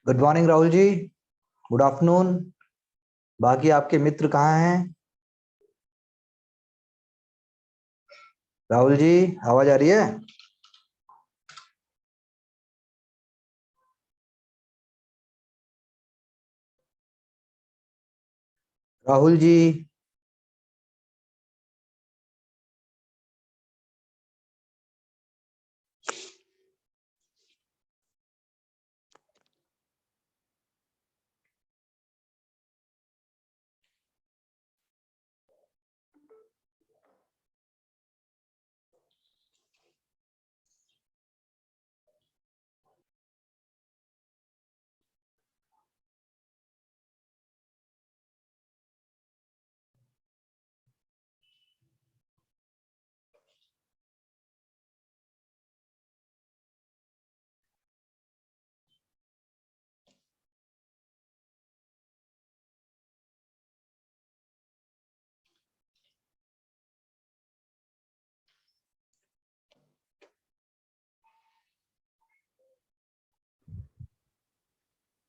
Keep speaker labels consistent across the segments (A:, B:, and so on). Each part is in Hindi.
A: Good morning Rahul ji. Good afternoon. बाकी आपके मित्र कहाँ हैं? राहुल जी, आवाज आ रही है? Rahul ji.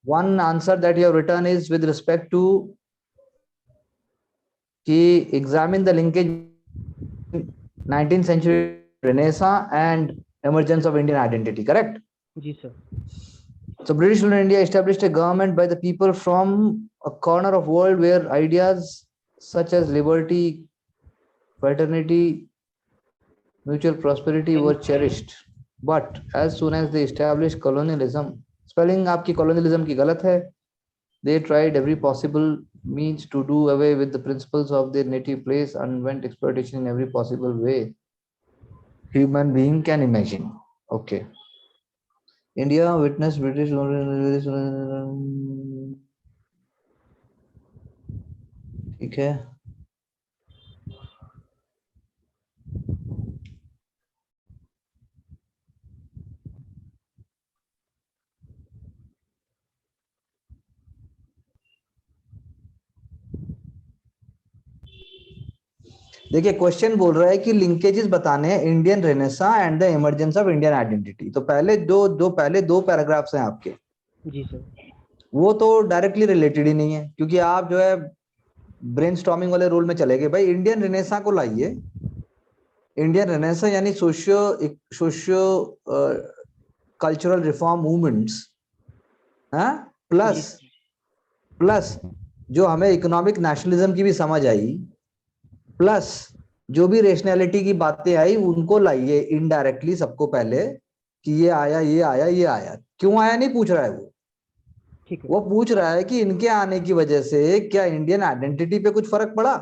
A: One answer that you have written is with respect to कि examine the linkage 19th century Renaissance and emergence of Indian identity. Correct?
B: जी sir.
A: So British rule in India established a government by the people from a corner of world where ideas such as liberty, fraternity, mutual prosperity were cherished. But as soon as they established colonialism, spelling आपकी colonialism की गलत है. They tried every possible means to do away with the principles of their native place and went exploitation in every possible way human being can imagine. Okay. India witnessed British. ठीक है. देखिए क्वेश्चन बोल रहा है कि लिंकेजेस बताने हैं Indian Renaissance and the emergence of Indian identity. तो पहले दो पैराग्राफ्स हैं आपके.
B: जी सर।
A: वो तो डायरेक्टली रिलेटेड ही नहीं है क्योंकि आप जो है ब्रेनस्टॉर्मिंग वाले रोल में चले गए. भाई इंडियन रेनेसा को लाइए. इंडियन रेनेसा यानी socio cultural reform movements, plus plus जो हमें इकोनॉमिक नेशनलिज्म की भी समझ आई, प्लस जो भी रेशनैलिटी की बातें आई उनको लाइए इनडायरेक्टली सबको पहले कि ये आया ये आया ये आया. क्यों आया नहीं पूछ रहा है वो. वो पूछ रहा है कि इनके आने की वजह से क्या इंडियन आइडेंटिटी पे कुछ फर्क पड़ा.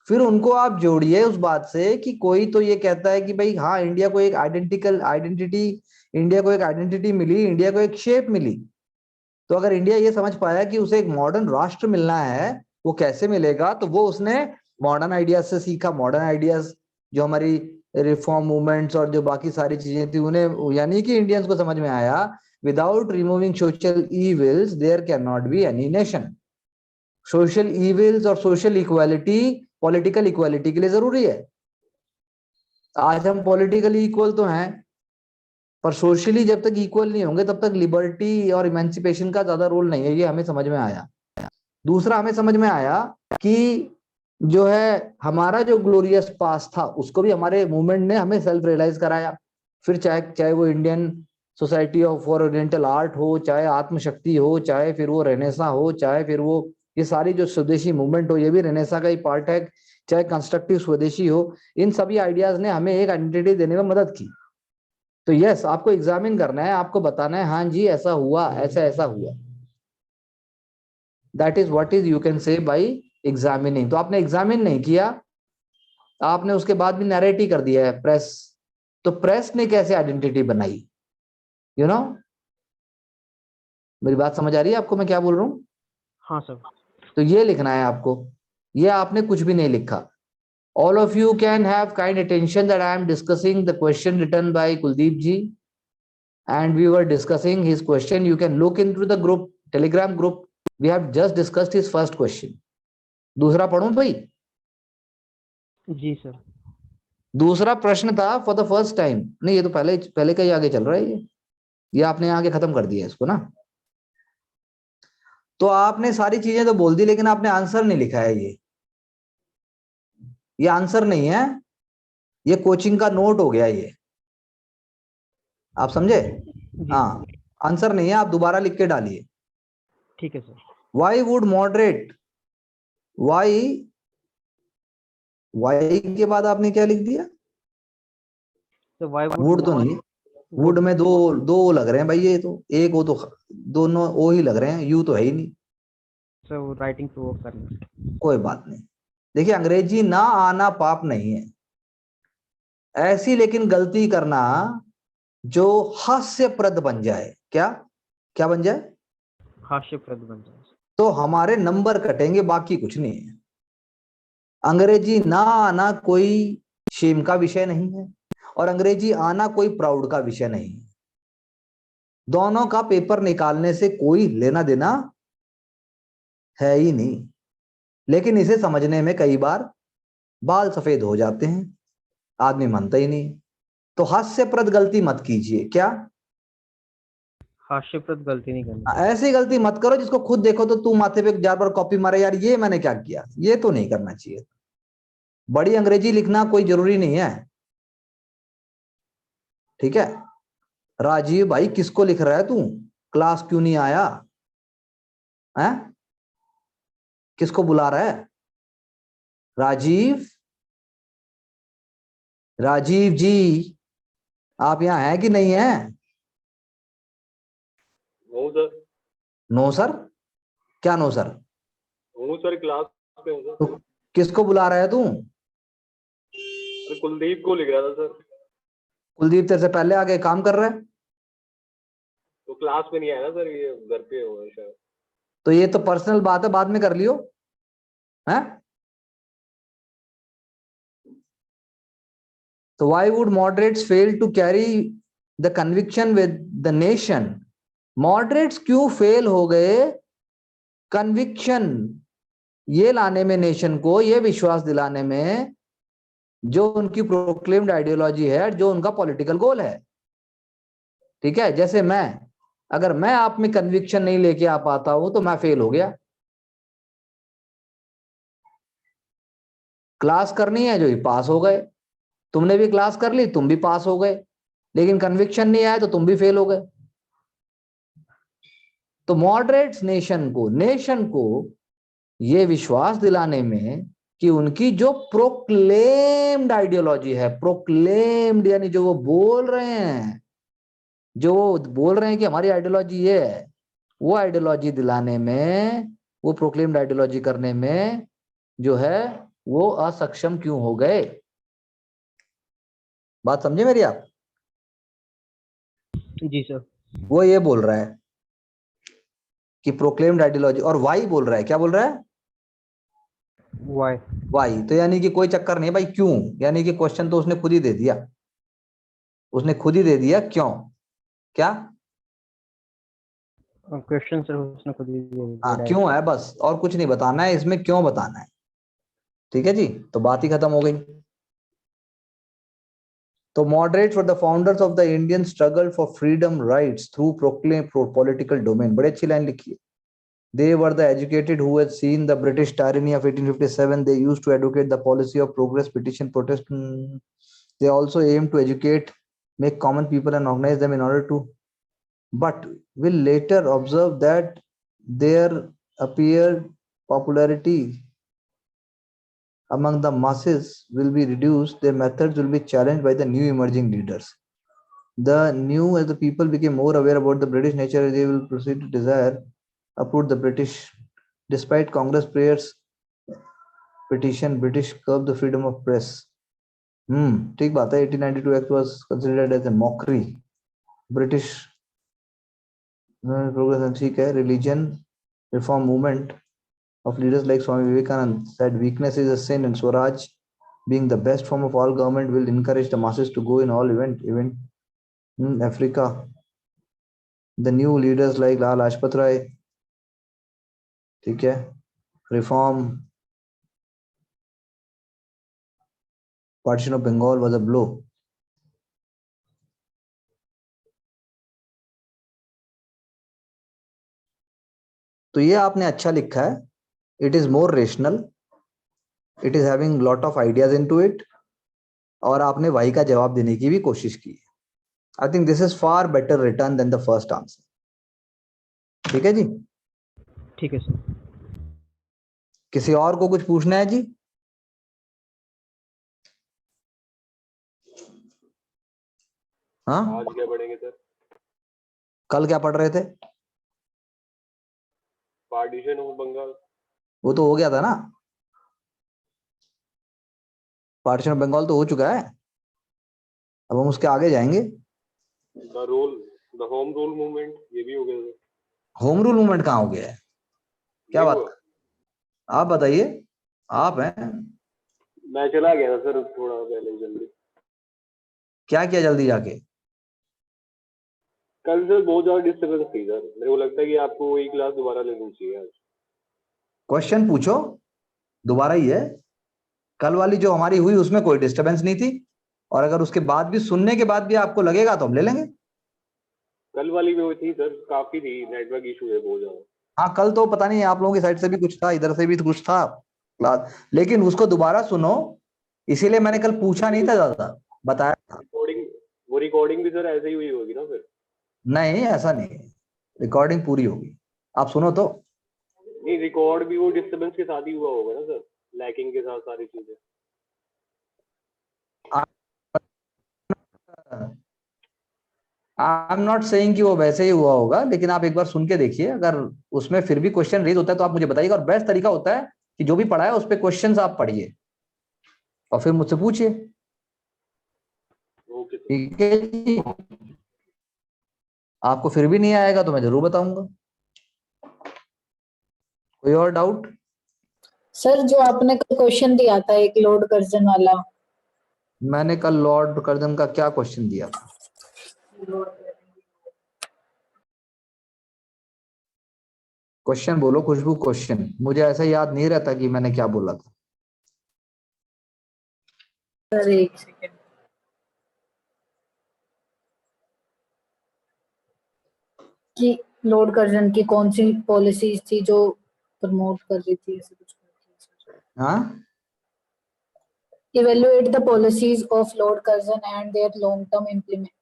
A: फिर उनको आप जोड़िए उस बात से कि कोई तो ये कहता है कि भाई हाँ इंडिया को एक आइडेंटिटी, इंडिया को एक आइडेंटिटी मिली, इंडिया को एक शेप मिली. तो अगर इंडिया ये समझ पाया कि उसे एक मॉडर्न राष्ट्र मिलना है, वो कैसे मिलेगा, तो वो उसने मॉडर्न आइडियाज से सीखा. मॉडर्न आइडियाज जो हमारी रिफॉर्म मूवमेंट्स और जो बाकी सारी चीजें थी उन्हें, यानी कि इंडियंस को समझ में आया without removing social evils there can not be any nation. Social evils और सोशल इक्वालिटी पॉलिटिकल इक्वालिटी के लिए जरूरी है. आज हम पॉलिटिकली इक्वल तो हैं, पर सोशली जब तक इक्वल नहीं होंगे तब तक लिबर्टी और इमेंसिपेशन का ज्यादा रोल नहीं है. ये हमें समझ में आया. दूसरा हमें समझ में आया कि जो है हमारा जो ग्लोरियस पास था उसको भी हमारे मूवमेंट ने हमें सेल्फ रियलाइज कराया. फिर चाहे चाहे वो Indian society of for oriental art हो, चाहे आत्मशक्ति हो, चाहे फिर वो रेनेसा हो, चाहे फिर वो ये सारी जो स्वदेशी मूवमेंट हो, ये भी रेनेसा का ही पार्ट है, चाहे कंस्ट्रक्टिव स्वदेशी हो. इन सभी आइडियाज ने हमें एक आइडेंटिटी देने में मदद की. तो यस, आपको एग्जामिन करना है, आपको बताना है हाँ जी ऐसा हुआ, ऐसा ऐसा हुआ. That is what is you can say bye examining. तो आपने एग्जामिन नहीं किया, आपने उसके बाद भी नैरेट ही कर दिया है प्रेस. तो प्रेस ने कैसे आइडेंटिटी बनाई? यू नो, मेरी बात समझ आ रही है आपको मैं क्या बोल रहा हूँ?
B: हाँ सर।
A: तो ये लिखना है आपको. ये आपने कुछ भी नहीं लिखा. All of you can have kind attention that I am discussing the question written by Kuldeep ji, and we were discussing his question. You can look into the group, Telegram group. We have just discussed his first question. दूसरा पढ़ूं भाई?
B: जी सर।
A: दूसरा प्रश्न था फॉर द फर्स्ट टाइम. नहीं, ये तो पहले पहले का ही आगे चल रहा है. ये आपने आगे खत्म कर दिया इसको ना. तो आपने सारी चीजें तो बोल दी, लेकिन आपने आंसर नहीं लिखा है। ये आंसर नहीं है, ये कोचिंग का नोट हो गया ये। आप समझे?
B: जी
A: हाँ,
B: सर।
A: आंसर नहीं है, आप दोबारा लिख के डालिए।
B: ठीक है sir.
A: Why would moderate, why, why के बाद आपने क्या लिख दिया?
B: तो वाई वुड
A: वुड तो नहीं, वुड
B: वुड
A: में दो दो लग रहे हैं भाई, ये तो एक वो तो दोनों ओ ही लग रहे हैं, यू तो है ही नहीं।
B: सर वो राइटिंग प्रोवोक करना।
A: कोई बात नहीं। देखिए, अंग्रेजी ना आना पाप नहीं है, ऐसी लेकिन गलती करना जो हास्यप्रद बन जाए। क्या क्या बन जाए?
B: हास्यप्रद बन जाए।
A: तो हमारे नंबर कटेंगे, बाकी कुछ नहीं है। अंग्रेजी ना आना कोई शेम का विषय नहीं है, और अंग्रेजी आना कोई प्राउड का विषय नहीं है। दोनों का पेपर निकालने से कोई लेना देना है ही नहीं। लेकिन इसे समझने में कई बार बाल सफेद हो जाते हैं, आदमी मानता ही नहीं। तो हास्यप्रद गलती मत कीजिए। क्या?
B: हास्यप्रद गलती नहीं करनी चाहिए।
A: ऐसी गलती मत करो जिसको खुद देखो तो तू माथे पे जार बार कॉपी मारे, यार ये मैंने क्या किया, ये तो नहीं करना चाहिए। बड़ी अंग्रेजी लिखना कोई जरूरी नहीं है। ठीक है? राजीव भाई, किसको लिख रहा है तू? क्लास क्यों नहीं आया है? किसको बुला रहा है? राजीव, राजीव जी, आप यहाँ हैं कि नहीं है?
C: हूँ सर।
A: No sir? क्या नो सर?
C: हूँ सर, क्लास पे हूँ
A: तो
C: सर।
A: किसको बुला रहा है तू?
C: अरे कुलदीप को लिख रहा था सर।
A: कुलदीप तेरे से पहले आके काम कर रहा है,
C: तो क्लास में नहीं आया ना सर, ये घर पे हुआ है शायद।
A: तो ये तो पर्सनल बात है, बाद में कर लियो। है? तो why would moderates fail to carry the conviction with the nation? moderates क्यों फेल हो गए कन्विक्शन ये लाने में, नेशन को ये विश्वास दिलाने में, जो उनकी प्रोक्लेम्ड आइडियोलॉजी है, जो उनका पॉलिटिकल गोल है। ठीक है? जैसे मैं, अगर मैं आप में कन्विक्शन नहीं लेके आ पाता हूं तो मैं फेल हो गया। क्लास करनी है जो ही पास हो गए, तुमने भी क्लास कर ली, तुम भी पास हो गए, लेकिन कन्विक्शन नहीं आया तो तुम भी फेल हो गए। तो मॉडरेट्स नेशन को ये विश्वास दिलाने में कि उनकी जो प्रोक्लेम्ड आइडियोलॉजी है, प्रोक्लेम्ड यानी जो वो बोल रहे हैं, जो वो बोल रहे हैं कि हमारी आइडियोलॉजी ये है, वो आइडियोलॉजी दिलाने में, वो प्रोक्लेम्ड आइडियोलॉजी करने में जो है वो असक्षम क्यों हो गए? बात समझे मेरी आप?
B: जी सर।
A: वो ये बोल रहा है कि प्रोक्लेम्ड आइडियोलॉजी, और वाई बोल रहा है, क्या बोल रहा है?
B: वाई।
A: वाई, तो यानी कि कोई चक्कर नहीं भाई, क्यों, यानी कि क्वेश्चन तो उसने खुद ही दे दिया, उसने खुद ही दे दिया क्यों। क्या?
B: क्वेश्चन सर उसने खुद ही दे दिया
A: हाँ, क्यों
B: डायरेक्ट।
A: है बस, और कुछ नहीं बताना है इसमें, क्यों बताना है। ठीक है जी, तो बात ही खत्म हो गई। तो moderates were the founders of the Indian struggle for freedom rights through proclaim political domain। बड़ी अच्छी लाइन लिखी है। They were the educated who had seen the British tyranny of 1857. They used to advocate the policy of progress, petition, protest. They also aimed to educate, make common people and organize them in order to, but will later observe that their appeared popularity among the masses will be reduced, their methods will be challenged by the new emerging leaders. The new, as the people became more aware about the British nature, they will proceed to desire, uproot the British. Despite Congress prayers, petition, British curb the freedom of press. ठीक बात है। 1892 Act was considered as a mockery. British progress and ठीक है। Religion reform movement of leaders like Swami Vivekanand said weakness is a sin, and Swaraj, being the best form of all government, will encourage the masses to go in all event. Africa, the new leaders like Lal Lajpat Rai, ठीक है, reform, partition of Bengal was a blow. तो ये आपने अच्छा लिखा है, it is more rational, it is having lot of ideas into it, और आपने वाई का जवाब देने की भी कोशिश की है। I think this is far better return than the first answer. ठीक है जी,
B: ठीक है सर।
A: किसी और को कुछ पूछना है जी? हाँ,
C: आज क्या पढ़ेंगे सर?
A: कल क्या पढ़ रहे थे?
C: Partition of Bengal.
A: वो तो हो गया था ना, पार्टीशन ऑफ बंगाल तो हो चुका है, अब हम उसके आगे जाएंगे।
C: The role, the home rule movement, ये भी हो गया सर।
A: होम रूल मूवमेंट कहाँ हो गया है? क्या
C: नहीं
A: बात
C: हुआ?
A: कर, आप बताइए, आप हैं।
C: मैं चला गया था सर थोड़ा पहले जल्दी।
A: क्या किया जल्दी जाके?
C: कल सर बहुत ज्यादा डिस्टर्बेंस थी सर, मेरे को लगता है कि आपको वही क्लास दोबारा लेनी चाहिए आज।
A: क्वेश्चन पूछो, दोबारा ही है। कल वाली जो हमारी हुई उसमें कोई डिस्टरबेंस नहीं थी, और अगर उसके बाद भी, सुनने के बाद भी आपको लगेगा तो हम ले लेंगे।
C: कल वाली में हुई थी सर, काफी थी, नेटवर्क इशू है बहुत ज्यादा।
A: हाँ, कल तो पता नहीं आप लोगों की साइड से भी कुछ था, इधर से भी कुछ था क्लास, लेकिन उसको दोबारा सुनो, इसीलिए मैंने कल पूछा नहीं था ज्यादा, बताया था।
C: रिकॉर्डिंग, वो रिकॉर्डिंग भी सर ऐसे ही हुई होगी ना फिर?
A: नहीं, ऐसा नहीं है, रिकॉर्डिंग पूरी होगी, आप सुनो तो।
C: नहीं, रिकॉर्ड भी वो डिस्टर्बेंस के साथ ही हुआ होगा ना सर, लैकिंग के साथ सारी चीजें।
A: आई एम नॉट सेइंग कि वो वैसे ही हुआ होगा, लेकिन आप एक बार सुन के देखिए, अगर उसमें फिर भी क्वेश्चन रेज होता है तो आप मुझे बताइएगा, और बेस्ट तरीका होता है कि जो भी पढ़ा है उस पर क्वेश्चन आप पढ़िए और फिर मुझसे पूछिए।
C: Okay sir.
A: ठीक है जी, आपको फिर भी नहीं आएगा तो मैं जरूर बताऊंगा। कोई और डाउट?
D: सर जो आपने क्वेश्चन दिया था एक लोड कर्जन वाला,
A: मैंने कल लॉर्ड कर्जन का क्या क्वेश्चन दिया था? क्वेश्चन बोलो खुशबू, क्वेश्चन, मुझे ऐसा याद नहीं रहता कि मैंने क्या बोला था।
D: सर एक सेकेंड, कि लोड कर्जन की कौन सी पॉलिसीज थी जो प्रमोट कर रही थी, ऐसे कुछ।
A: हाँ,
D: Evaluate the policies of Lord Curzon and their long-term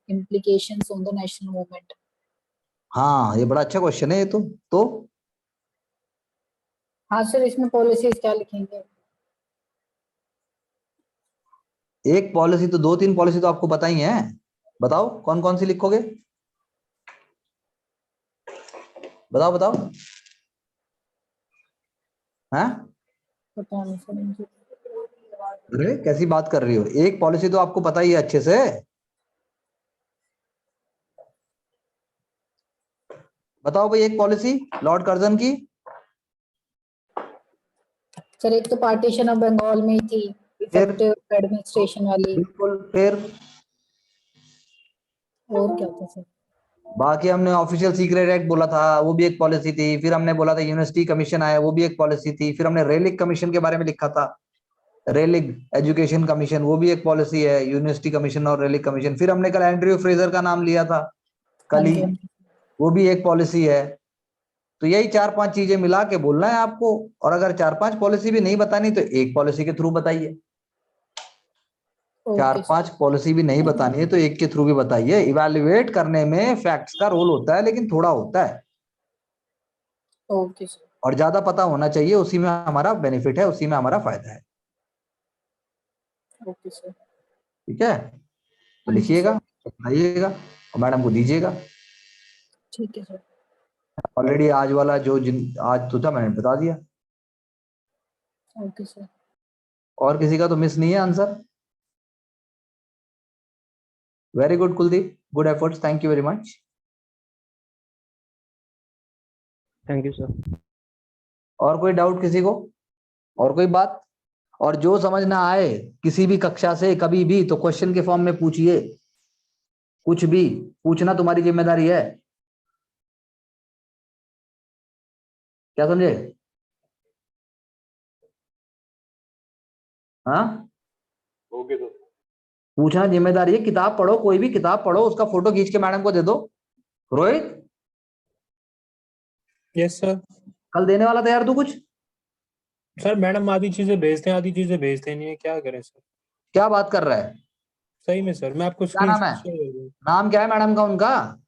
D: implications on the national movement.
A: हाँ, ये बड़ा अच्छा क्वेश्चन है ये तो
D: हाँ सर, इसमें पॉलिसीज क्या लिखेंगे?
A: एक पॉलिसी तो, दो तीन पॉलिसी तो आपको पता ही है, बताओ कौन कौन सी लिखोगे, बताओ बताओ। हाँ,
D: पता नहीं सर मुझे।
A: अरे कैसी बात कर रही हो, एक पॉलिसी तो आपको पता ही है अच्छे से, बताओ भाई एक पॉलिसी लॉर्ड कर्जन की।
D: सर एक तो पार्टीशन ऑफ बंगाल में ही थी, इफेक्टिव एडमिनिस्ट्रेशन वाली,
A: बिल्कुल, फिर
D: और क्या था सर?
A: बाकी हमने ऑफिशियल सीक्रेट एक्ट बोला था, वो भी एक पॉलिसी थी, फिर हमने बोला था यूनिवर्सिटी कमीशन आया, वो भी एक पॉलिसी थी, फिर हमने रेलिक कमीशन के बारे में लिखा था, रेलिक एजुकेशन कमीशन, वो भी एक पॉलिसी है, यूनिवर्सिटी कमीशन और रेलिक कमीशन, फिर हमने कल एंड्रयू फ्रेजर का नाम लिया था
D: हाँ
A: कल ही,
D: जी, हाँ जी।
A: वो भी एक पॉलिसी है। तो यही चार पांच चीजें मिला के बोलना है आपको, और अगर चार पांच पॉलिसी भी नहीं बतानी तो एक पॉलिसी के थ्रू बताइए, चार
D: ओके
A: पांच
D: सर,
A: पॉलिसी भी नहीं बतानी है तो एक के थ्रू भी बताइए। इवैल्यूएट करने में फैक्ट्स का रोल होता है, लेकिन थोड़ा होता है,
D: ओके सर,
A: और ज्यादा पता होना चाहिए, उसी में हमारा बेनिफिट है, उसी में हमारा फायदा है।
D: Okay sir.
A: ठीक है, तो
D: हाँ जी
A: लिखिएगा,
D: सर,
A: बताइएगा और मैडम को दीजिएगा।
D: ठीक है सर।
A: ऑलरेडी आज वाला जो आज तो था मैंने बता दिया,
D: ओके सर।
A: और किसी का तो मिस नहीं है answer. Very good Kuldeep, good efforts, thank you very much.
B: Thank you sir.
A: और कोई डाउट किसी को, और कोई बात? और जो समझ ना आए किसी भी कक्षा से कभी भी तो क्वेश्चन के फॉर्म में पूछिए, कुछ भी पूछना तुम्हारी जिम्मेदारी है, क्या समझे? हाँ,
C: ओके सर।
A: पूछना जिम्मेदारी है, किताब पढ़ो, कोई भी किताब पढ़ो, उसका फोटो खींच के मैडम को दे दो। Rohit,
E: yes sir.
A: कल देने वाला था यार तू कुछ।
E: सर मैडम आधी चीजें भेजते हैं, आधी चीजें भेजते नहीं है, क्या करें सर?
A: क्या बात कर रहा है?
E: सही में सर, मैं आपको
A: क्या नाम है?
E: स्क्रीनशॉट शेयर कर दूँ?
A: नाम क्या है मैडम का उनका?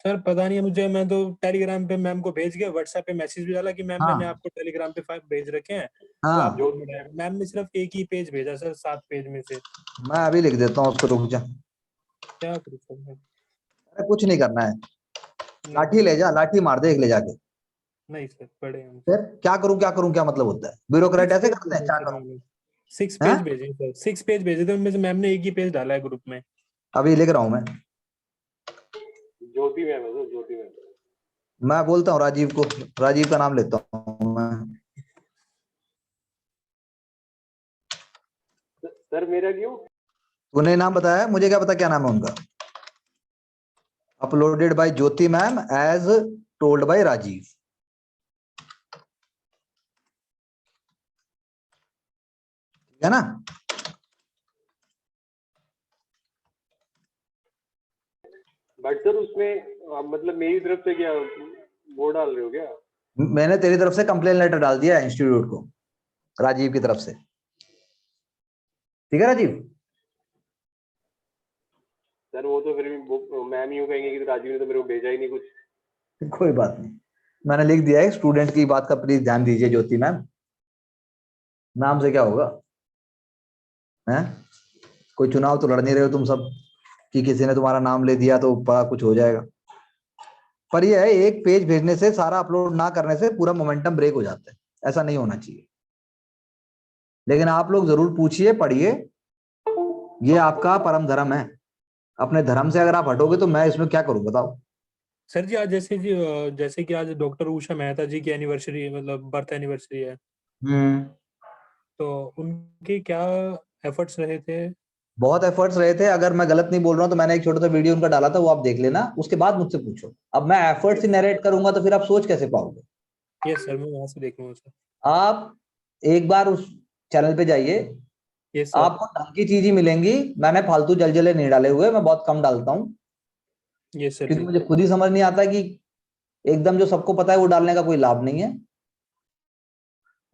E: सर पता नहीं है मुझे, मैं तो टेलीग्राम पे मैम को भेज के व्हाट्सएप पे मैसेज भी डाला कि मैम मैंने
A: हाँ
E: आपको टेलीग्राम पे फाइल भेज रखे हैं, तो आप
A: हाँ,
E: जो मैम ने सिर्फ एक ही पेज भेजा सर 7 पेज में से।
A: मैं अभी लिख देता हूँ उसको, रुक जा।
E: क्या करूँ सर मैं?
A: अरे कुछ नहीं करना है,
E: नहीं
A: लाठी ले जा, लाठी मार दे एक ले जाके।
E: नहीं सर, पढ़े हम।
A: फिर क्या करूं क्या करूं, क्या मतलब होता है? ब्यूरोक्रेट
E: 6
A: ऐसे
E: पेज
A: करते हैं,
E: भेजे
A: क्या
E: सर
A: करूं?
E: मैंने, 6
A: हैं?
E: पेज भेजे सर, 6 पेज भेजे थे, उनमें से मैम ने एक ही पेज डाला है ग्रुप में।
A: अभी लिख रहा हूं मैं।
C: ज्योति मैम है सर, ज्योति मैम।
A: मैं बोलता हूँ राजीव को, राजीव का नाम लेता हूँ मैं।
C: सर मेरा क्यों?
A: तूने नाम बताया, मुझे क्या पता क्या नाम है उनका। Uploaded by Jyoti ma'am as told by Rajiv. ठीक है ना?
C: बट सर उसमें मतलब मेरी तरफ से क्या वो डाल रहे हो क्या?
A: मैंने तेरी तरफ से कंप्लेन लेटर डाल दिया है इंस्टीट्यूट को, राजीव की तरफ से। ठीक है राजीव?
C: सर वो तो फिर भी मैम यूं कहेंगे कि राजीव ने तो मेरे को भेजा ही नहीं कुछ।
A: कोई बात नहीं, मैंने लिख दिया है। स्टूडेंट की बात का प्लीज ध्यान दीजिए ज्योति मैम, नाम से क्या होगा? हैं? कोई चुनाव तो लड़ नहीं रहे हो तुम सब कि किसी ने तुम्हारा नाम ले दिया तो बड़ा कुछ हो जाएगा। पर यह है, एक पेज भेजने से, सारा अपलोड ना करने से पूरा मोमेंटम ब्रेक हो जाता है। ऐसा नहीं होना चाहिए। लेकिन आप लोग जरूर पूछिए, पढ़िए, ये आपका परम धर्म है। अपने धर्म से अगर आप हटोगे तो मैं इसमें क्या करूं बताओ?
E: सर जी आज जैसे कि आज डॉक्टर उषा मेहता जी की एनिवर्सरी, मतलब बर्थ एनिवर्सरी है,
A: हम्म।
E: तो उनके क्या एफर्ट्स रहे थे?
A: बहुत एफर्ट्स रहे थे। अगर मैं गलत नहीं बोल रहा हूं तो मैंने एक छोटा सा वीडियो उनका डाला था, वो आप देख लेना, उसके बाद मुझसे पूछो। अब मैं एफर्ट्स ही नरेट करूंगा तो फिर आप सोच कैसे पाओगे?
E: यस सर, मैं वहां से देख लूंगा सर।
A: आप एक बार उस चैनल पे जाइए,
E: यस सर।
A: आपको ढंग की चीज ही मिलेंगी। मैंने फालतू जलजले नहीं डाले हुए, मैं बहुत कम डालता हूँ,
E: यस सर
A: क्योंकि
E: जी।
A: मुझे खुद ही समझ नहीं आता कि एकदम जो सबको पता है वो डालने का कोई लाभ नहीं है।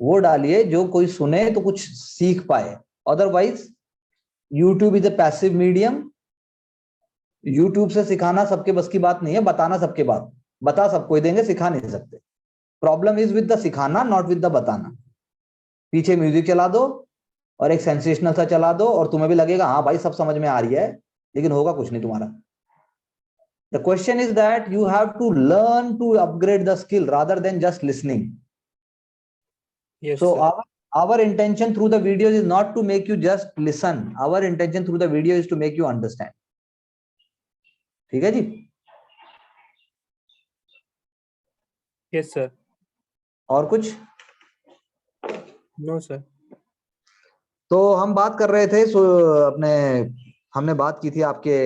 A: वो डालिए जो कोई सुने तो कुछ सीख पाए। Otherwise YouTube is a passive medium. YouTube से सिखाना सबके बस की बात नहीं है, बताना सबके बात, बता सबको ही देंगे, सिखा नहीं सकते। प्रॉब्लम इज विद द सिखाना, नॉट विद द बताना। पीछे म्यूजिक चला दो और एक सेंसेशनल सा चला दो और तुम्हें भी लगेगा हाँ भाई सब समझ में आ रही है, लेकिन होगा कुछ नहीं तुम्हारा। The question is that you have to learn to upgrade the skill rather than just listening.
E: Yes
A: So
E: sir.
A: our intention through the videos is not to make you just listen. Our intention through the video is to make you understand. ठीक है जी?
E: Yes sir.
A: और कुछ?
E: No sir.
A: तो हम बात कर रहे थे, सो अपने हमने बात की थी आपके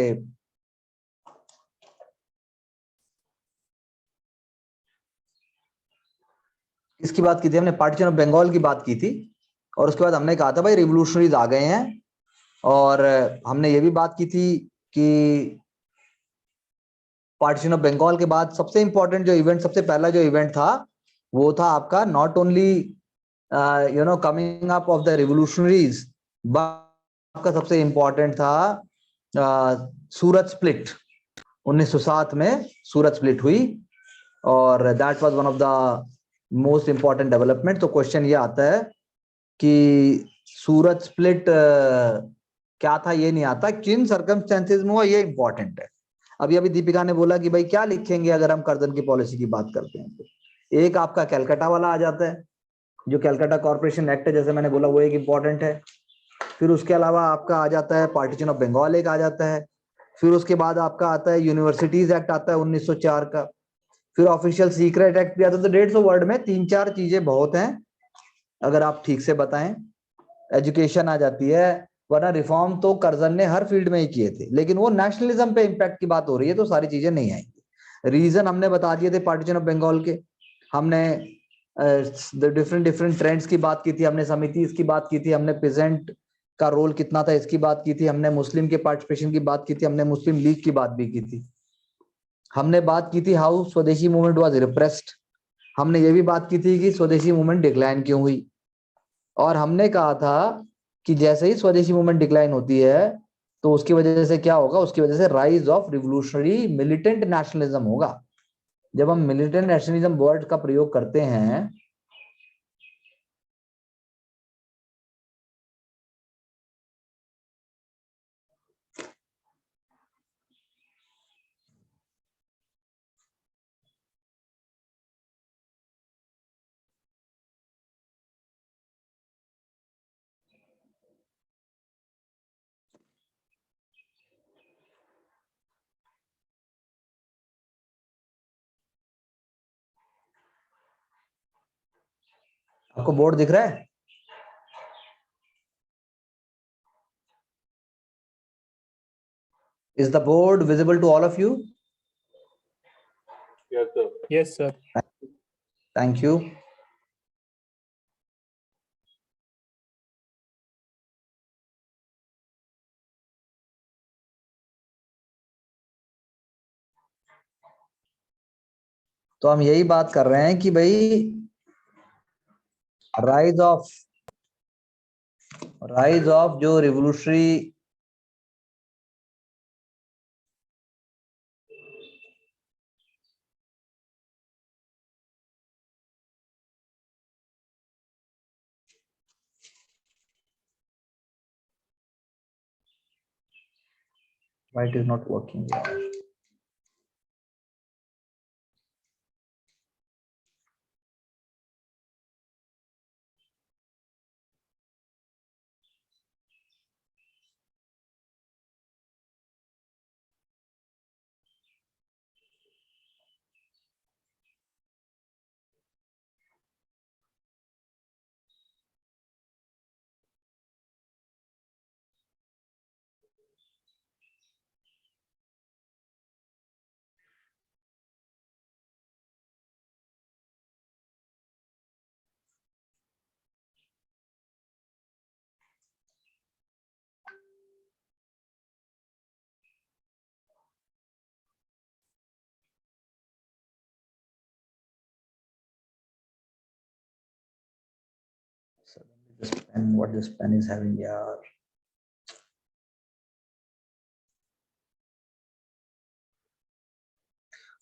A: इसकी बात की थी, हमने पार्टीशन ऑफ बंगाल की बात की थी। और उसके बाद हमने कहा था भाई रिवोल्यूशनरीज आ गए हैं। और हमने ये भी बात की थी कि पार्टीशन ऑफ बंगाल के बाद सबसे इंपॉर्टेंट जो इवेंट, सबसे पहला जो इवेंट था वो था आपका not only coming up of the revolutionaries, but आपका सबसे इंपॉर्टेंट था सूरत स्प्लिट। 1907 में सूरत स्प्लिट हुई और that was one of the most important development. तो क्वेश्चन ये आता है कि सूरत स्प्लिट क्या था, ये नहीं आता, किन सर्कमस्टेंसेस में हुआ, ये इंपॉर्टेंट है। अभी अभी दीपिका ने बोला कि भाई क्या लिखेंगे अगर हम कर्जन की पॉलिसी की बात करते हैं तो एक आपका कैलकाटा वाला आ जाता है, जो कैलकाटा कॉर्पोरेशन एक्ट है, जैसे मैंने बोला वो एक इंपॉर्टेंट है। फिर उसके अलावा आपका आ जाता है पार्टीशन ऑफ बंगाल एक आ जाता है। फिर उसके बाद आपका आता है यूनिवर्सिटीज एक्ट आता है 1904 का। फिर ऑफिशियल सीक्रेट एक्ट भी आता है। तो 150 वर्ड में 3-4 चीजें बहुत हैं अगर आप ठीक से बताएं। एजुकेशन आ जाती है, वरना रिफॉर्म तो कर्जन ने हर फील्ड में ही किए थे, लेकिन वो नेशनलिज्म पे इम्पैक्ट की बात हो रही है तो सारी चीजें नहीं आएंगी। रीजन हमने बता दिए थे पार्टीशन ऑफ बंगाल के। हमने डिफरेंट ट्रेंड्स की बात की थी, हमने समिति की बात की थी, हमने पेजेंट का रोल कितना था इसकी बात की थी, हमने मुस्लिम के पार्टिसिपेशन की बात की थी, हमने मुस्लिम लीग की बात भी की थी। हमने बात की थी हाउ स्वदेशी मूवमेंट वाज रिप्रेस्ड, हमने ये भी बात की थी कि स्वदेशी मूवमेंट डिक्लाइन क्यों हुई, और हमने कहा था कि जैसे ही स्वदेशी मूवमेंट डिक्लाइन होती है तो उसकी वजह से क्या होगा, उसकी वजह से rise of revolutionary militant nationalism होगा। जब हम मिलिटेंट नेशनलिज्म वर्ड का प्रयोग करते हैं आपको बोर्ड दिख रहा है? Is the board visible to all of you?
C: Yes, sir.
E: Yes, sir.
A: Thank you. तो हम यही बात कर रहे हैं कि भाई राइज ऑफ जो revolutionary why it is not working यार? This pen, what this pen is having यार?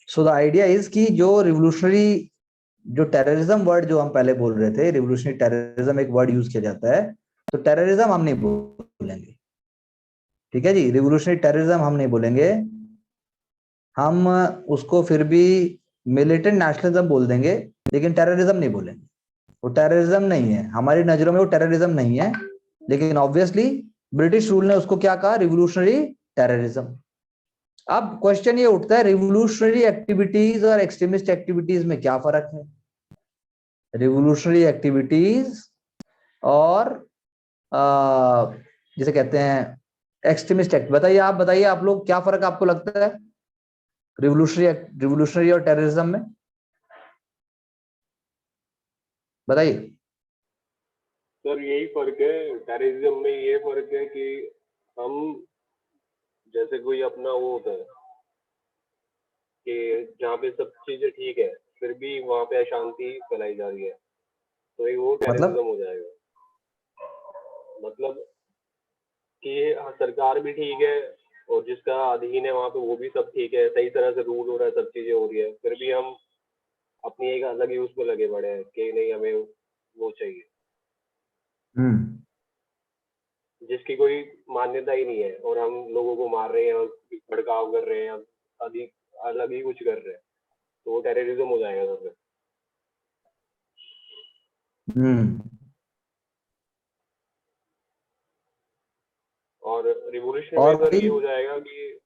A: So the idea is कि जो रिवोल्यूशनरी जो टेररिज्म वर्ड जो हम पहले बोल रहे थे, रिवोल्यूशनरी टेररिज्म एक वर्ड यूज किया जाता है, तो टेररिज्म हम नहीं बोलेंगे, ठीक है जी। रिवोल्यूशनरी टेररिज्म हम नहीं बोलेंगे, हम उसको फिर भी मिलिटेंट नेशनलिज्म बोल देंगे, लेकिन टेररिज्म नहीं बोलेंगे। वो टेररिज्म नहीं है हमारी नजरों में, वो टेररिज्म नहीं है, लेकिन ऑब्वियसली ब्रिटिश रूल ने उसको क्या कहा, रिवोल्यूशनरी टेररिज्म। अब क्वेश्चन ये उठता है, रिवोल्यूशनरी एक्टिविटीज और एक्सट्रीमिस्ट एक्टिविटीज में क्या फर्क है? रिवोल्यूशनरी एक्टिविटीज और जिसे कहते हैं एक्सट्रीमिस्ट एक्ट, बताइए आप लोग क्या फर्क आपको लगता है रिवोल्यूशनरी और टेररिज्म में? बताइए।
C: सर यही फर्क है, टेररिज्म में ये फर्क है कि हम जैसे कोई अपना वो होता है कि जहाँ पे सब चीजें ठीक है फिर भी वहाँ पे अशांति फैलाई जा रही है, तो ये वो टेररिज्म हो जाएगा। मतलब कि सरकार भी ठीक है और जिसका अधीन है वहाँ पे वो भी सब ठीक है, सही तरह से रूल हो रहा है, सब चीजें हो रही है, फिर भी हम अपनी एक अलग ही उसमें लगे पड़े हैं कि नहीं हमें वो चाहिए, जिसकी कोई मान्यता ही नहीं है, और हम लोगों को मार रहे हैं और भड़काव कर रहे हैं, अधिक अलग ही कुछ कर रहे हैं, तो वो टेररिज्म हो जाएगा सर। और रिवोल्यूशन में सर ये हो जाएगा कि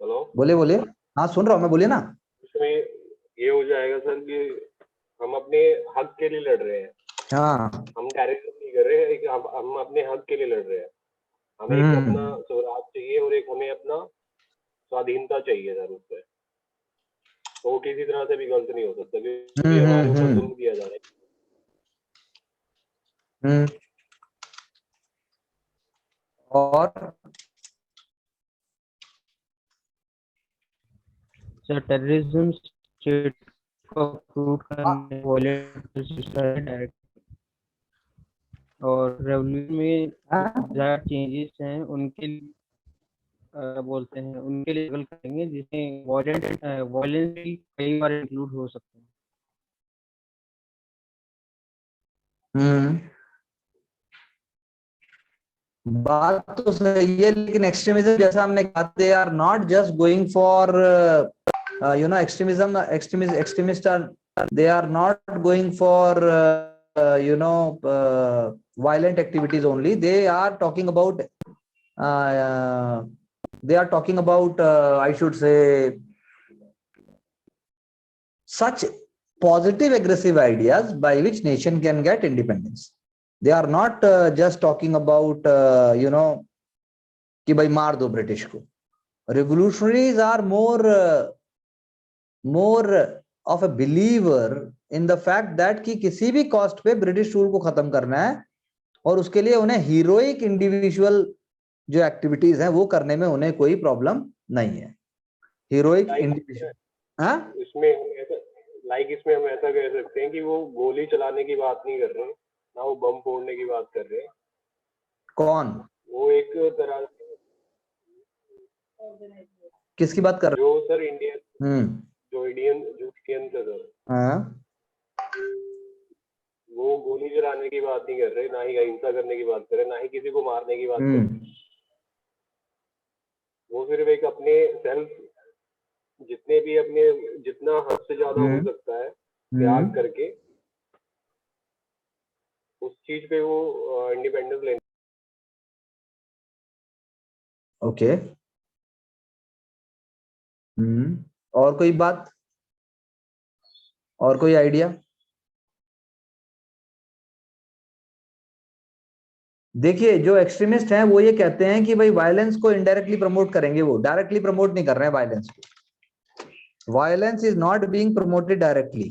C: हेलो
A: बोलिए, हाँ सुन रहा हूँ मैं, बोलिए ना।
C: उसमें ये हो जाएगा सर कि हम अपने हक के लिए लड़ रहे हैं,
A: हाँ,
C: हम टेररिज्म नहीं कर रहे हैं, हम अपने हक के लिए लड़ रहे हैं, हमें एक अपना स्वराज चाहिए और एक हमें अपना स्वाधीनता चाहिए सर उससे, तो वो किसी तरह से भी गलत नहीं हो सकता क्योंकि हमारे ऊपर जुल्म किया जा रहा है।
A: और
B: सर टेररिज्म स्टेट को अप्रूव करने वाले डायरेक्ट, और रेवोल्यूशन में ज़्यादा चेंजेस हैं उनके लिए बोलते हैं, उनके लिए लेवल करेंगे जिसमें वायलेंस भी कई बार इंक्लूड हो सकते हैं।
A: बात तो सही है, लेकिन एक्सट्रीमिज्म जैसा हमने कहा, they are not just going for extremists are, they are not going for violent activities only. They are talking about I should say, such positive aggressive ideas by which nation can get independence. They are not just talking about कि भाई मार दो ब्रिटिश को. Revolutionaries are more of a believer in the fact that कि किसी भी कॉस्ट पे ब्रिटिश रूल को खत्म करना है, और उसके लिए उन्हें हीरोइक इंडिविजुअल जो एक्टिविटीज हैं वो करने में उन्हें कोई प्रॉब्लम नहीं है. हीरोइक इंडिविजुअल, हाँ,
C: इसमें हम ऐसा कह सकते हैं कि वो गोली चलाने की बात नहीं कर रहे हैं, ना वो बम फोड़ने की बात कर रहे हैं.
A: कौन,
C: वो एक तरह
A: किसकी बात कर रहे
C: जो सर इंडियन
A: हैं?
C: जो इंडियन सर,
A: हाँ,
C: वो गोली चलाने की बात नहीं कर रहे, ना ही अहिंसा करने की बात कर रहे, ना ही किसी को मारने की बात कर रहे. वो सिर्फ एक अपने सेल्फ, जितना हद से ज्यादा हो सकता है त्याग करके उस चीज पे वो इंडिपेंडेंस लेने.
A: ओके. और कोई बात, और कोई आइडिया? देखिए, जो एक्सट्रीमिस्ट हैं वो ये कहते हैं कि भाई वायलेंस को इनडायरेक्टली प्रमोट करेंगे, वो डायरेक्टली प्रमोट नहीं कर रहे हैं वायलेंस को. Violence is not being promoted directly,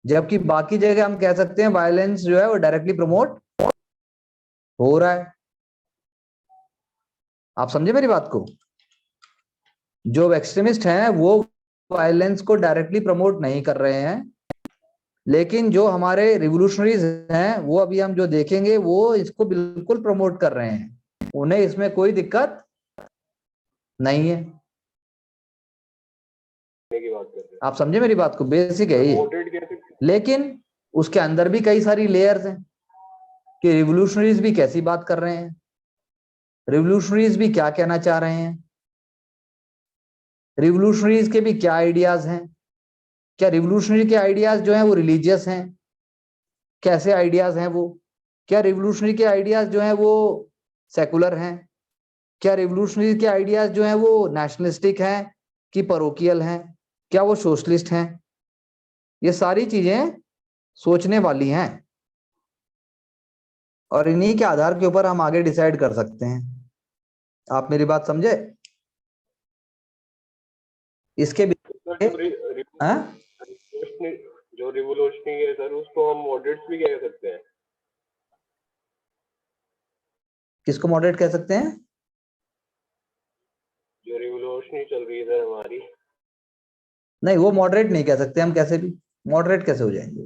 A: जबकि बाकी जगह हम कह सकते हैं वायलेंस जो है वो डायरेक्टली प्रमोट हो रहा है. आप समझे मेरी बात को? जो एक्सट्रीमिस्ट हैं वो वायलेंस को डायरेक्टली प्रमोट नहीं कर रहे हैं, लेकिन जो हमारे रिवोल्यूशनरीज हैं वो अभी हम जो देखेंगे वो इसको बिल्कुल प्रमोट कर रहे हैं. उन्हें इसमें कोई दिक्कत नहीं है.
C: की बात कर रहे हैं.
A: आप समझे मेरी बात को? बेसिक है ये. लेकिन उसके अंदर भी कई सारी लेयर्स हैं कि रिवोल्यूशनरीज भी कैसी बात कर रहे हैं, रिवोल्यूशनरीज भी क्या कहना चाह रहे हैं, रिवोल्यूशनरीज के भी क्या आइडियाज हैं. क्या रिवोल्यूशनरी के आइडियाज जो हैं वो रिलीजियस हैं? कैसे आइडियाज हैं वो? क्या रिवोल्यूशनरी के आइडियाज जो हैं वो सेकुलर हैं? क्या रिवोल्यूशनरी के आइडियाज जो हैं वो नेशनलिस्टिक हैं कि पैरोकियल हैं? क्या वो सोशलिस्ट हैं? ये सारी चीजें सोचने वाली हैं, और इन्हीं के आधार के ऊपर हम आगे डिसाइड कर सकते हैं. आप मेरी बात समझे? इसके भी
C: जो रिवोल्यूशनरी है सर, उसको हम मॉडरेट्स भी कह सकते हैं.
A: किसको मॉडरेट कह सकते हैं?
C: जो रिवोल्यूशनरी चल रही है सर हमारी.
A: नहीं, वो मॉडरेट नहीं कह सकते हम. कैसे भी मॉडरेट कैसे हो जाएंगे?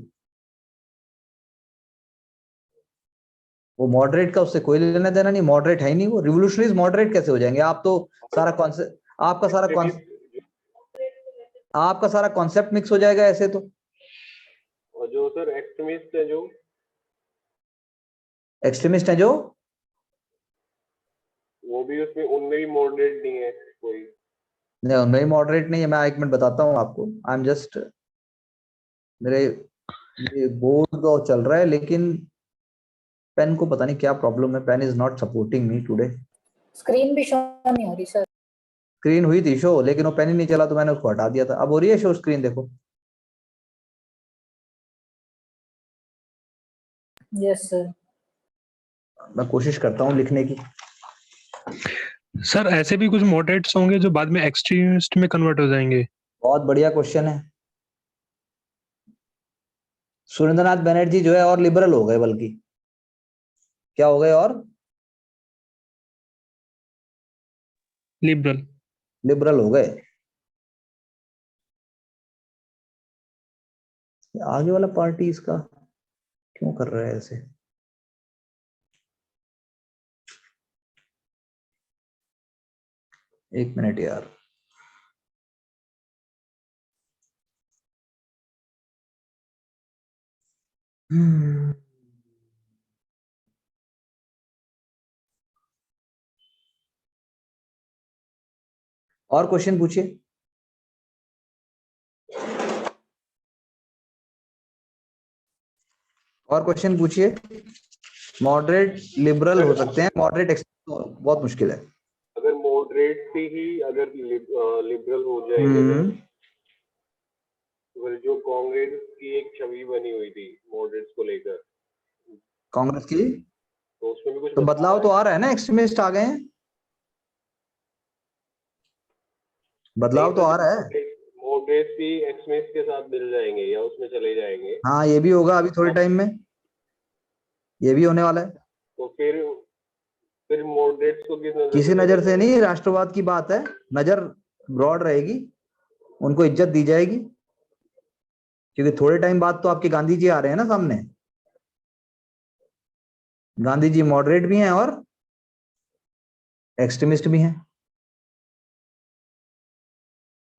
A: वो मॉडरेट का उससे कोई लेना देना नहीं. मॉडरेट है ही नहीं वो. रिवोल्यूशनरीज मॉडरेट कैसे हो जाएंगे? आप तो सारा कॉन्सेप्ट, आपका सारा कॉन्सेप्ट मिक्स हो जाएगा ऐसे तो.
C: और जो सर एक्सट्रीमिस्ट है जो वो भी उसमें, उनमें भी मॉडरेट नहीं है कोई.
A: नहीं, उनमें मॉडरेट नहीं है. मैं एक मिनट बताता हूँ आपको. आई एम जस्ट, मेरे ये बोर्ड तो चल रहा है लेकिन पेन को पता नहीं क्या प्रॉब्लम है. Pen is not supporting me today.
D: Screen भी शो नहीं हो रही सर.
A: स्क्रीन हुई थी शो, लेकिन वो पेन ही नहीं चला तो मैंने उसको हटा दिया था. अब हो रही है शो स्क्रीन? देखो.
D: Yes sir.
A: मैं कोशिश करता हूँ लिखने की.
E: सर ऐसे भी कुछ मॉडरेट्स होंगे जो बाद में एक्सट्रीमिस्ट में कन्वर्ट हो जाएंगे?
A: बहुत बढ़िया क्वेश्चन है. सुरेंद्रनाथ बनर्जी जो है और लिबरल हो गए, बल्कि क्या हो गए? और
E: लिबरल
A: लिबरल हो गए. आगे वाला पार्टी इसका क्यों कर रहा है ऐसे? एक मिनट यार। और क्वेश्चन पूछिए। और क्वेश्चन पूछिए। मॉडरेट लिबरल हो सकते हैं, मॉडरेट बहुत मुश्किल है।
C: अगर मॉडरेट से ही अगर लिबरल हो जाएंगे ना, फिर जो कांग्रेस की एक छवि बनी हुई थी मॉडरेट्स को लेकर,
A: कांग्रेस की,
C: तो उसमें भी कुछ
A: तो बदलाव तो आ रहा है ना, एक्सट्रीमिस्ट आ गए हैं, बदलाव तो आ रहा है।
C: मॉडरेट्स भी एक्सट्रीमिस्ट के साथ मिल जाएंगे या उसमें चले जाएंगे।
A: हाँ, ये भी होगा अभी थोड़े टाइम में, ये भी होने वाला है।
C: तो फिर मॉडरेट्स को
A: किसी नजर से नहीं, राष्ट्रवाद की बात है, नजर ब्रॉड रहेगी, उनको इज्जत दी जाएगी, क्योंकि थोड़े टाइम बाद तो आपके गांधी जी आ रहे हैं ना सामने। गांधी जी मॉडरेट भी हैं और एक्सट्रीमिस्ट भी हैं।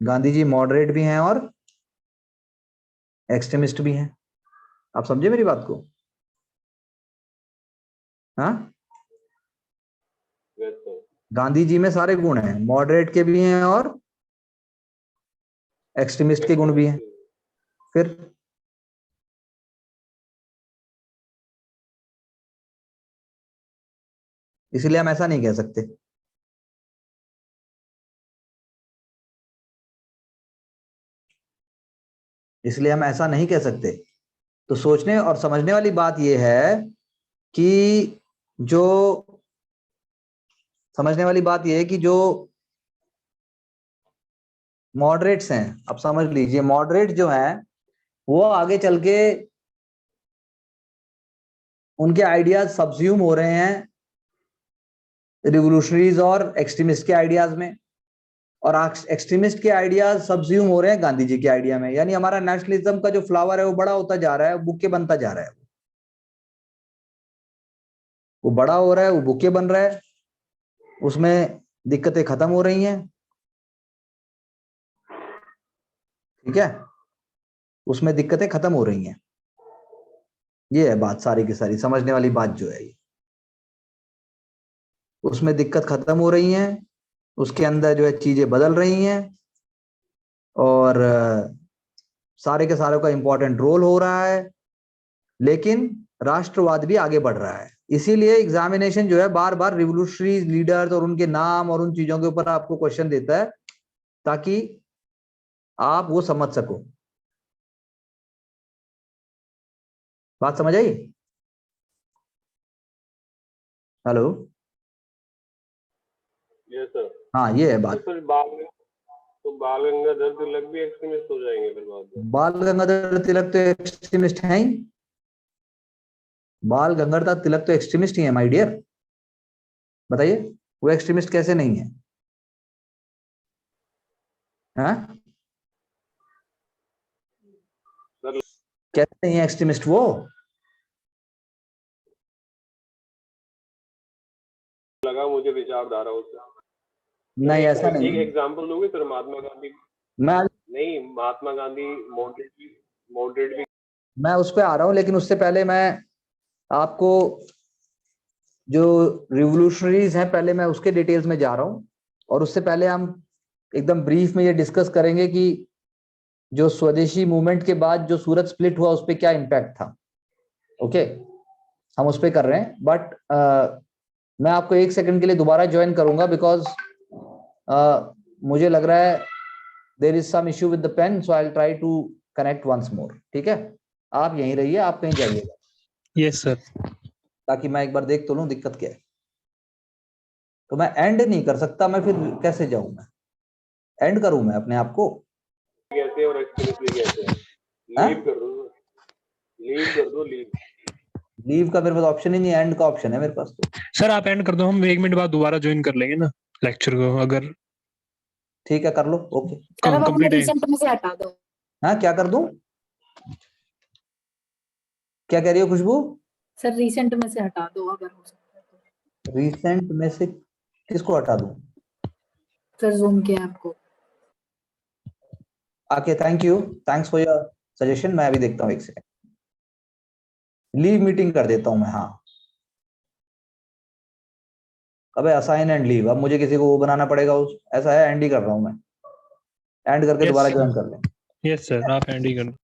A: गांधी जी मॉडरेट भी हैं और एक्सट्रीमिस्ट भी हैं। आप समझे मेरी बात को? हाँ, गांधी जी में सारे गुण हैं, मॉडरेट के भी हैं और एक्सट्रीमिस्ट के गुण भी हैं। फिर इसलिए हम ऐसा नहीं कह सकते। इसलिए हम ऐसा नहीं कह सकते। तो सोचने और समझने वाली बात यह है कि जो समझने वाली बात यह है कि जो मॉडरेट्स हैं, अब समझ लीजिए, मॉडरेट जो हैं वो आगे चल के उनके आइडियाज सब्ज्यूम हो रहे हैं रिवोल्यूशनरीज और एक्सट्रीमिस्ट के आइडियाज में, और एक्सट्रीमिस्ट के आइडियाज सब्ज्यूम हो रहे हैं गांधी जी के आइडिया में। यानी हमारा नेशनलिज्म का जो फ्लावर है वो बड़ा होता जा रहा है, बुके बनता जा रहा है। वो बड़ा हो रहा है, वो बुके बन रहा है, उसमें दिक्कतें खत्म हो रही हैं। ठीक है, उसमें दिक्कतें खत्म हो रही हैं। ये है बात सारी की सारी, समझने वाली बात जो है ये। उसमें दिक्कत खत्म हो रही है, उसके अंदर जो है चीजें बदल रही हैं, और सारे के सारे का इंपॉर्टेंट रोल हो रहा है, लेकिन राष्ट्रवाद भी आगे बढ़ रहा है। इसीलिए एग्जामिनेशन जो है बार बार रिवोल्यूशनरी लीडर्स और उनके नाम और उन चीजों के ऊपर आपको क्वेश्चन देता है, ताकि आप वो समझ सको। बात समझ आई? हेलो?
C: Yes sir.
A: हाँ, ये है
C: तो
A: बात।
C: फिर बाल गंगाधर तिलक भी एक्सट्रीमिस्ट हो जाएंगे फिर बाद में।
A: बाल गंगाधर तिलक तो एक्सट्रीमिस्ट है ही। बाल गंगाधर तिलक तो एक्सट्रीमिस्ट ही है माय डियर। बताइए, वो एक्सट्रीमिस्ट कैसे नहीं है? हाँ, कैसे नहीं है एक्सट्रीमिस्ट वो?
C: लगा मुझे विचारधारा उसका।
A: नहीं, ऐसा नहीं
C: एक
A: है।
C: एग्जांपल दोगे सर? महात्मा गांधी
A: मैं
C: नहीं, महात्मा गांधी मॉडरेट भी
A: मैं उस पर आ रहा हूं, लेकिन उससे पहले मैं आपको जो रिवोल्यूशनरीज हैं पहले मैं उसके डिटेल्स में जा रहा हूं, और उससे पहले हम एकदम ब्रीफ में ये डिस्कस करेंगे कि जो स्वदेशी मूवमेंट के बाद जो सूरत स्प्लिट हुआ उस पर क्या इम्पैक्ट था। ओके, हम उस पर कर रहे हैं, बट मैं आपको एक सेकंड के लिए दोबारा ज्वाइन करूंगा, बिकॉज मुझे लग रहा है there is some issue with the pen, so I will try to connect once more. ठीक है, आप यहीं रहिए, आप कहीं जाइएगा।
E: Yes sir.
A: ताकि मैं एक बार देख तो लूं दिक्कत क्या है। तो मैं एंड नहीं कर सकता, मैं फिर कैसे जाऊं? मैं एंड करूं मैं अपने आप को?
C: कैसे और एक्सट्रीमिस्ट भी कैसे है? लीव कर दो, लीव कर दो,
A: लीव का मेरे पास ऑप्शन ही नहीं है, एंड का ऑप्शन है मेरे पास। तो
E: सर आप एंड कर दो, हम 1 मिनट बाद दोबारा ज्वाइन कर लेंगे ना लेक्चर को, अगर
A: ठीक है, कर लो। ओके,
D: सर अब अपने
E: कंप्लीट है।
D: रिसेंट में से हटा दो।
A: हाँ, क्या कर दूं? क्या कह रही हो खुशबू?
D: सर रिसेंट में से हटा दो अगर हो सकता है तो।
A: रिसेंट में से किसको हटा दूं?
D: सर जूम के ऐप को।
A: Okay, thank you, thanks for your suggestion. मैं अभी देखता हूँ, एक सेकंड। लीव मीटिंग कर देता हूँ मैं। हाँ, अबे असाइन एंड लीव, अब मुझे किसी को वो बनाना पड़ेगा। उस ऐसा है, एंड ही कर रहा हूँ मैं। एंड करके
E: Yes,
A: दोबारा
E: sir.
A: ज्वाइन कर लें।
E: यस सर, आप एंड ही कर दो।